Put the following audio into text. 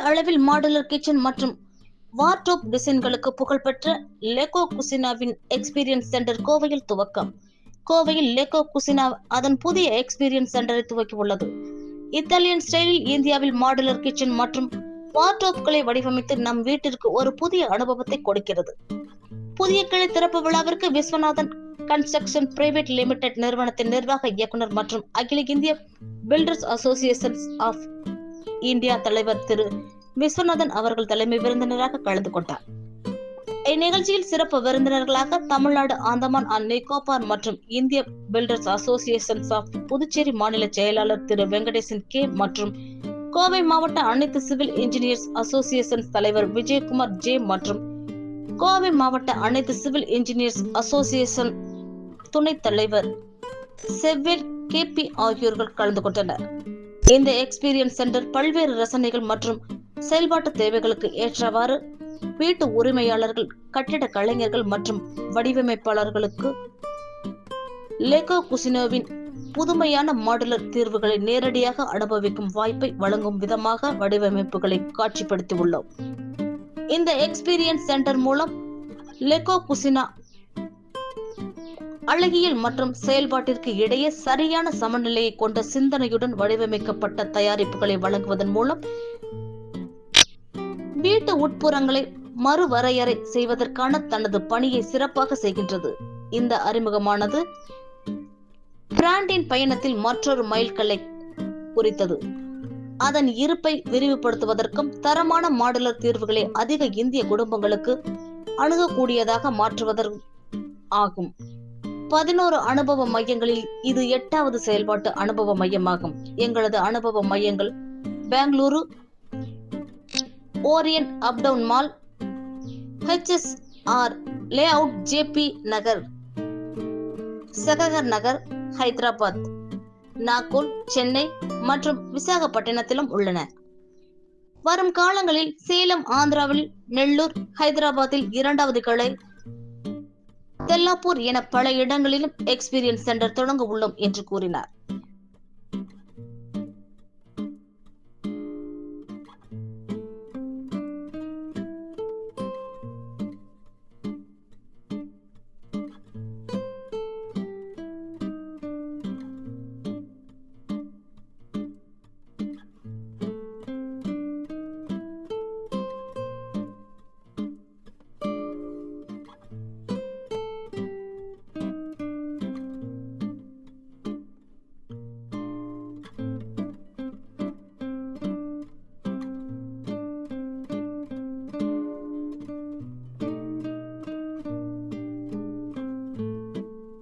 அளவில் modular kitchen மற்றும் wardrobe டிசைன்களுக்கு புகழ்பெற்ற லெகோ குசினாவின் எக்ஸ்பீரியன்ஸ் சென்டர் கோவையில் துவக்கம். கோவையில் லெகோ குசினா அதன் புதிய எக்ஸ்பீரியன்ஸ் சென்டரை துவக்கி உள்ளது. இத்தாலியன் ஸ்டைலில் இந்தியாவில் மாடுலர் கிச்சன் மற்றும் வார்ட்ரோப்களை வடிவமைத்து நம் வீட்டிற்கு ஒரு புதிய அனுபவத்தை கொடுக்கிறது. புதிய கிளை திறப்பு விழாவிற்கு விஸ்வநாதன் கன்ஸ்ட்ரக்ஷன் பிரைவேட் லிமிடெட் நிறுவனத்தின் நிர்வாக இயக்குனர் மற்றும் அகில இந்திய பில்டர்ஸ் அசோசியேஷன் ஆஃப் இந்தியா தலைவர் திரு விஸ்வநாதன் அவர்கள் தலைமை விருந்தினராக கலந்து கொண்டார். இந்நிகழ்ச்சியில் சிறப்பு விருந்தினர்களாக தமிழ்நாடு, அந்தமான் அண்ட் நிக்கோபார் மற்றும் இந்திய பில்டர்ஸ் அசோசியேஷன் ஆஃப் புதுச்சேரி மாநில செயலாளர் திரு வெங்கடேசன் கே மற்றும் கோவை மாவட்ட அனைத்து சிவில் இன்ஜினியர்ஸ் அசோசியேஷன் தலைவர் விஜயகுமார் ஜே மற்றும் கோவை மாவட்ட அனைத்து சிவில் இன்ஜினியர்ஸ் அசோசியேஷன் துணைத் தலைவர் செவ்வேல் கேபி ஆகியோர்கள் கலந்து கொண்டனர். இந்த எக்ஸ்பீரியன்ஸ் சென்டர் பல்வேறு ரசனைகள் மற்றும் செயல்பாட்டு தேவைகளுக்கு ஏற்றவாறு வீட்டு உரிமையாளர்கள், கட்டிட கலைஞர்கள் மற்றும் வடிவமைப்பாளர்களுக்கு லெகோ குசினோவின் புதுமையான மாடுலர் தீர்வுகளை நேரடியாக அனுபவிக்கும் வாய்ப்பை வழங்கும் விதமாக வடிவமைப்புகளை காட்சிப்படுத்தி உள்ளோம். இந்த எக்ஸ்பீரியன்ஸ் சென்டர் மூலம் லெகோ குசினா அழகியல் மற்றும் செயல்பாட்டிற்கு இடையே சரியான சமநிலையை கொண்ட சிந்தனையுடன் வடிவமைக்கப்பட்ட தயாரிப்புகளை வழங்குவதன் மூலம் வீட்டு உட்புறங்களை மறுவரையறை செய்வதற்கான தனது பணியை சிறப்பாக செய்கின்றது. இந்த அறிமுகமானது பிராண்டின் பயணத்தில் மற்றொரு மைல்கல்லை குறித்தது. அதன் இருப்பை விரிவுபடுத்துவதற்கும் தரமான மாடுலர் தீர்வுகளை அதிக இந்திய குடும்பங்களுக்கு அணுகக்கூடியதாக மாற்றுவதற்கும் ஆகும். 11 அனுபவ மையங்களில் இது 8வது செயல்பாட்டு அனுபவ மையமாகும். எங்களது அனுபவ மையங்கள் Bengaluru Orion uptown mall, HSR layout, JP Nagar, Sahakar Nagar, Hyderabad, Nagpur, Chennai மற்றும் விசாகப்பட்டினத்திலும் உள்ளன. வரும் காலங்களில் சேலம், ஆந்திராவில் நெல்லூர், ஹைதராபாத்தில் 2வது கிளை, தெல்லாப்பூர் என பல இடங்களிலும் எக்ஸ்பீரியன்ஸ் சென்டர் தொடங்க உள்ளோம் என்று கூறினார்.